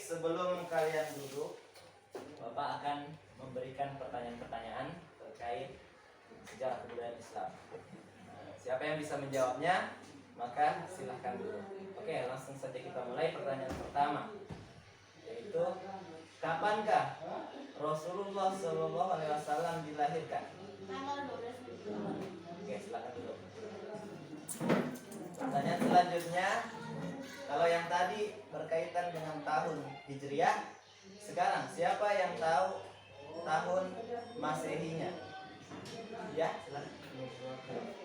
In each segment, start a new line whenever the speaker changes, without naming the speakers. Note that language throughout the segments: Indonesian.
sebelum kalian duduk, Bapak akan memberikan pertanyaan-pertanyaan terkait sejarah kebudayaan Islam. Siapa yang bisa menjawabnya, maka silahkan duduk. Oke, langsung saja kita mulai pertanyaan pertama, yaitu kapankah Rasulullah SAW dilahirkan? Oke, silakan duduk. Pertanyaan selanjutnya, kalau yang tadi berkaitan dengan tahun Hijriah, sekarang siapa yang tahu tahun Masehinya? Ya, silakan.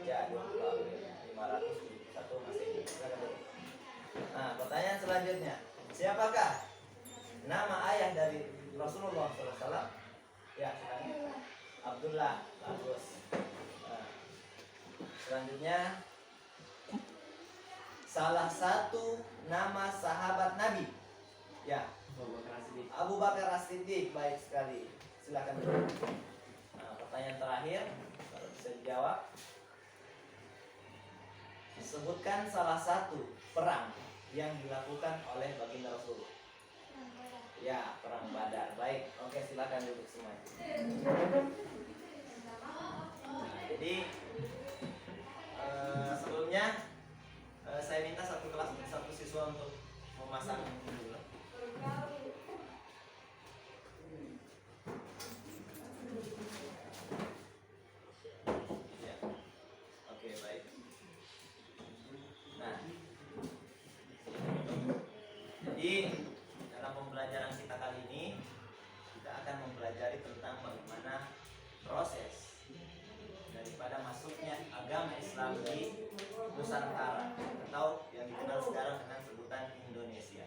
Ya, 501 Masehi. Silakan. Nah, pertanyaan selanjutnya, siapakah nama ayah dari Rasulullah SAW? Ya, silakan. Abdullah. Bagus. Nah, selanjutnya, salah satu nama sahabat Nabi. Ya, Abu Bakar As-Siddiq. Baik sekali. Silakan. Nah, pertanyaan terakhir, kalau bisa dijawab. Sebutkan salah satu perang yang dilakukan oleh baginda Rasulullah. Ya, perang Badar. Baik. Oke, silakan duduk semua. Nah, jadi sebelumnya saya minta satu kelas satu siswa untuk memasang dulu. Ya. Oke, baik. Nah, jadi dalam pembelajaran kita kali ini kita akan mempelajari tentang bagaimana proses daripada masuknya agama Islam di Nusantara atau yang dikenal sekarang dengan sebutan Indonesia.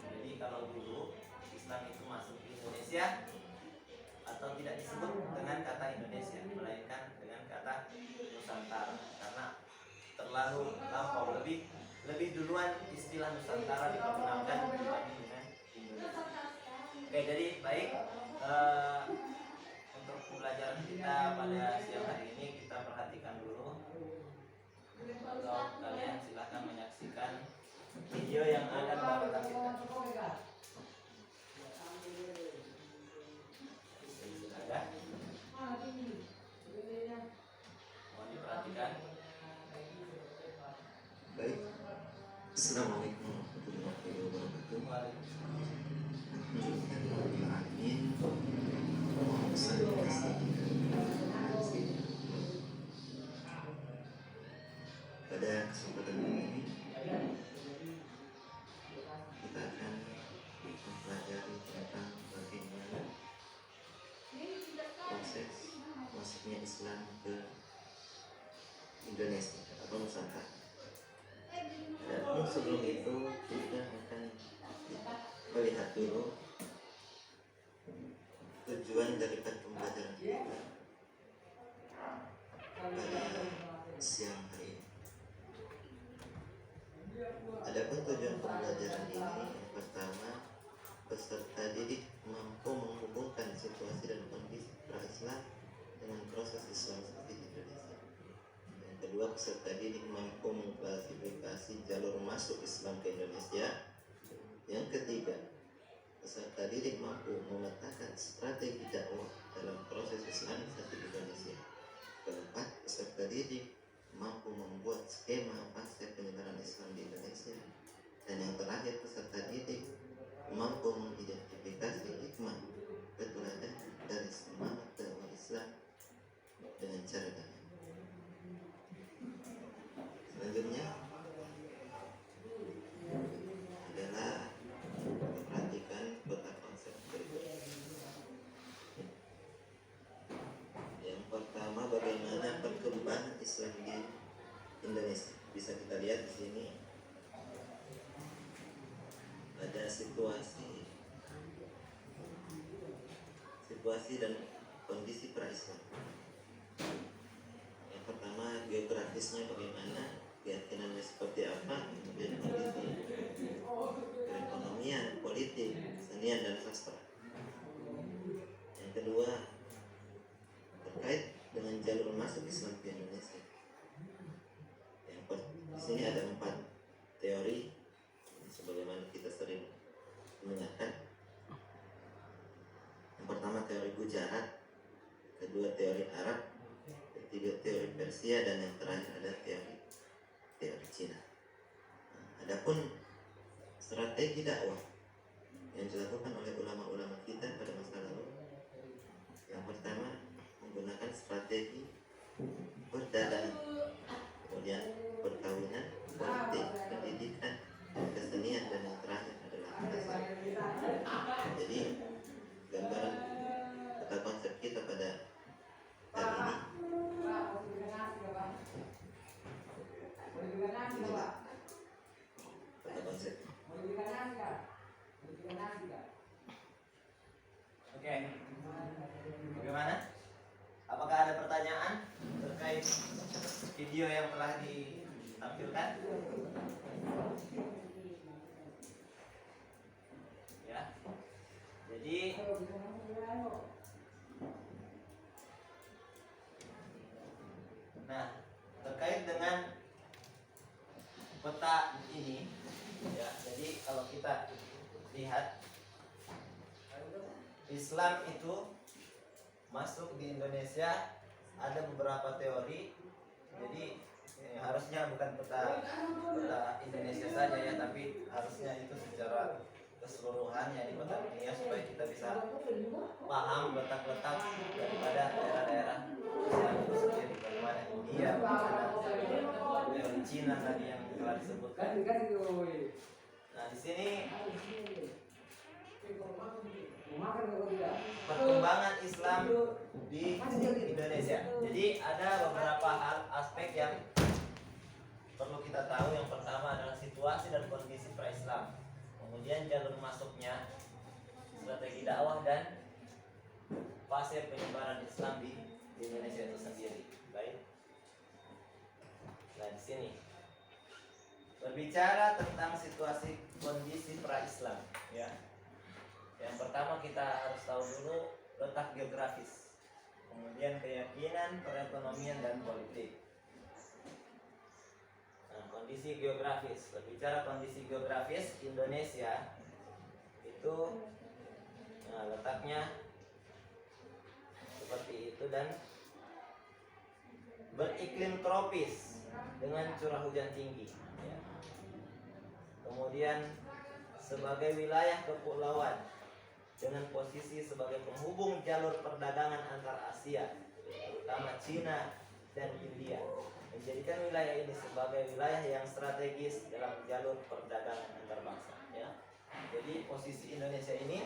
Jadi kalau dulu Islam itu masuk di Indonesia atau tidak disebut dengan kata Indonesia, melainkan dengan kata Nusantara karena terlalu lampau, lebih duluan istilah Nusantara diperkenalkan dibanding dengan Indonesia. Oke, jadi baik, untuk pembelajaran kita pada siang hari ini kita perhatikan dulu. Kalau kalian silahkan menyaksikan video yang akan Bapak tampilkan. Sudah ada? Mohon diperhatikan.
Baik. Assalamualaikum warahmatullahi wabarakatuh. Pada kesempatan ini kita akan mempelajari tentang bagaimana proses masuknya Islam ke Indonesia atau Nusantara. Dan sebelum itu kita akan melihat dulu tujuan dari pembelajaran kita pada siang hari ini. Adapun tujuan pembelajaran ini, yang pertama, peserta didik mampu menghubungkan situasi dan kondisi pra-Islam dengan proses Islamisasi di Indonesia. Yang kedua, peserta didik mampu mengklasifikasi jalur masuk Islam ke Indonesia. Yang ketiga, peserta didik mampu memetakan strategi dakwah dalam proses Islamisasi di Indonesia. Keempat, peserta didik mampu membuat skema fase penyebaran Islam di Indonesia. Dan yang terakhir, peserta didik mampu mengidentifikasi hikmah keteladanan dari semangat dakwah Islam dengan cara damai. Selanjutnya adalah perhatikan kota konsep berikut. Yang pertama, bagaimana perkembangan Islam di Indonesia. Bisa kita lihat di sini ada situasi dan kondisi pra-Islam. Yang pertama, geografisnya bagaimana, keyakinannya seperti apa, kemudian kondisi perekonomian, politik, senian dan sastra. Yang kedua, terkait dengan jalur masuk Islam ke Indonesia. Di sini ada 4 teori sebagaimana kita sering mengingatkan. Yang pertama teori Gujarat, kedua teori Arab, ketiga teori Persia, dan yang terakhir ada teori Cina. Adapun strategi dakwah yang dilakukan oleh ulama-ulama kita pada masa lalu, yang pertama menggunakan strategi perdagangan, kemudian perkawinan, politik, pendidikan, kesenian, dan yang terakhir adalah pasar. Jadi gambaran atau konsep kita pada hari ini inilah kata konsep.
Oke. Bagaimana? Apakah ada pertanyaan terkait video yang telah ditampilkan? Ya. Jadi nah, terkait dengan peta ini ya, jadi kalau kita lihat Islam itu masuk di Indonesia ada beberapa teori. Jadi harusnya bukan peta Indonesia saja ya, tapi harusnya itu secara keseluruhan ya di peta dunia, supaya kita bisa paham letak-letak daripada daerah-daerah Islam itu sendiri, bagaimana India, bagaimana teori Cina tadi yang telah disebutkan. Nah, di sini perkembangan Islam di Indonesia. Jadi ada beberapa hal aspek yang perlu kita tahu. Yang pertama adalah situasi dan kondisi pra-Islam, kemudian jalur masuknya, strategi dakwah, dan fase penyebaran Islam di Indonesia itu sendiri. Baik. Nah, di sini berbicara tentang situasi kondisi pra-Islam ya. Yang pertama kita harus tahu dulu letak geografis, kemudian keyakinan, perekonomian, dan politik. Nah, kondisi geografis. Berbicara kondisi geografis Indonesia itu letaknya seperti itu dan beriklim tropis dengan curah hujan tinggi ya. Kemudian sebagai wilayah kepulauan dengan posisi sebagai penghubung jalur perdagangan antar Asia, terutama Cina dan India, menjadikan wilayah ini sebagai wilayah yang strategis dalam jalur perdagangan antar bangsa ya. Jadi posisi Indonesia ini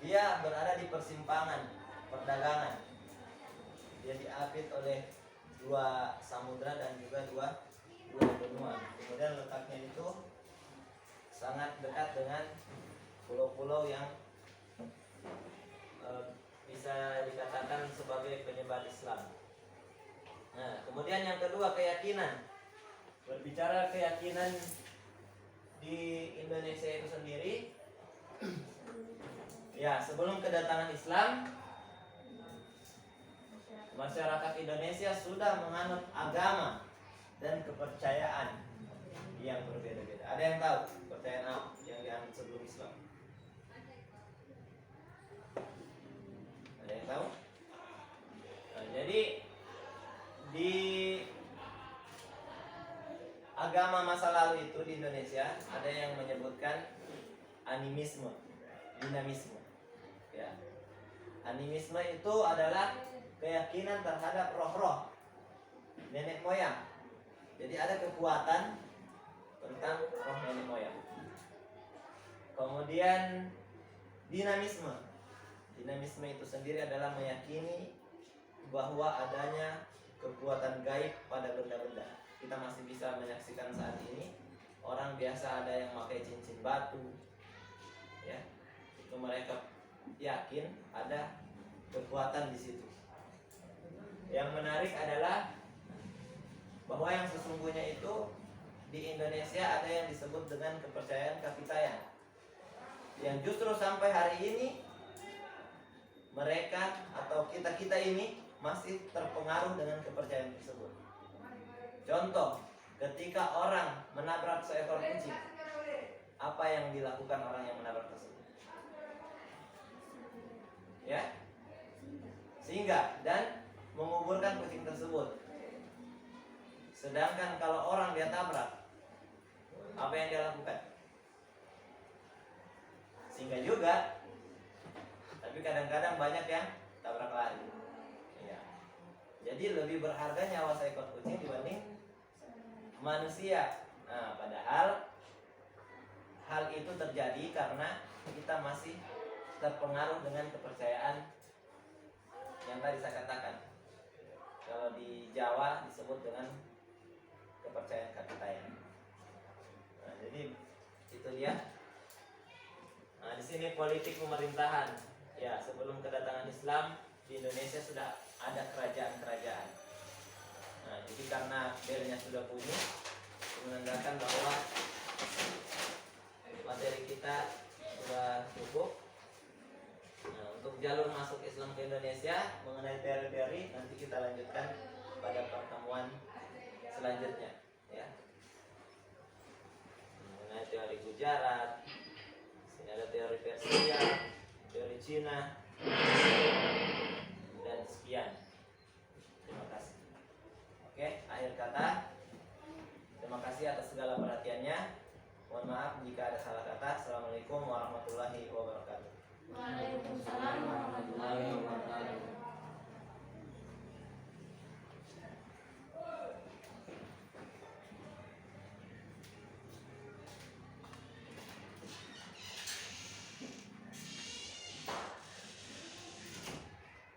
dia berada di persimpangan perdagangan. Dia diapit oleh dua samudra dan juga dua benua. Kemudian letaknya itu sangat dekat dengan pulau-pulau yang bisa dikatakan sebagai penyebar Islam. Nah, kemudian yang kedua keyakinan. Berbicara keyakinan di Indonesia itu sendiri, ya sebelum kedatangan Islam, masyarakat Indonesia sudah menganut agama dan kepercayaan yang berbeda-beda. Ada yang tahu kepercayaan apa yang dianut sebelum Islam? Ada yang tahu? Nah, jadi di agama masa lalu itu di Indonesia ada yang menyebutkan animisme, dinamisme. Ya. Animisme itu adalah keyakinan terhadap roh-roh nenek moyang. Jadi ada kekuatan tentang roh nenek moyang. Kemudian dinamisme. Dinamisme itu sendiri adalah meyakini bahwa adanya kekuatan gaib pada benda-benda. Kita masih bisa menyaksikan saat ini orang biasa ada yang pakai cincin batu, ya, itu mereka yakin ada kekuatan di situ. Yang menarik adalah bahwa yang sesungguhnya itu di Indonesia ada yang disebut dengan kepercayaan kapitayan, yang justru sampai hari ini mereka atau kita ini masih terpengaruh dengan kepercayaan tersebut. Contoh, ketika orang menabrak seekor kucing apa yang dilakukan orang yang menabrak tersebut? Ya, singgah dan menguburkan kucing tersebut. Sedangkan kalau orang dia tabrak, apa yang dia lakukan? Singgah juga, tapi kadang-kadang banyak yang tabrak lari. Ya. Jadi lebih berharga nyawa seekor kucing dibanding manusia. Nah, padahal hal itu terjadi karena kita masih terpengaruh dengan kepercayaan yang tadi saya katakan. Kalau di Jawa disebut dengan kepercayaan kakitayan. Nah, jadi itu dia. Nah, di sini politik pemerintahan. Ya, sebelum kedatangan Islam di Indonesia sudah ada kerajaan-kerajaan. Nah, jadi karena belnya sudah bunyi, menandakan bahwa materi kita sudah cukup. Nah, untuk jalur masuk Islam ke Indonesia mengenai teori-teori nanti kita lanjutkan pada pertemuan selanjutnya, ya. Mengenai teori Gujarat, sini ada teori Persia, teori Cina, dan sekian. Terima kasih. Oke, akhir kata. Terima kasih atas segala perhatiannya. Mohon maaf jika ada salah kata. Assalamualaikum warahmatullahi wabarakatuh.
Waalaikumsalam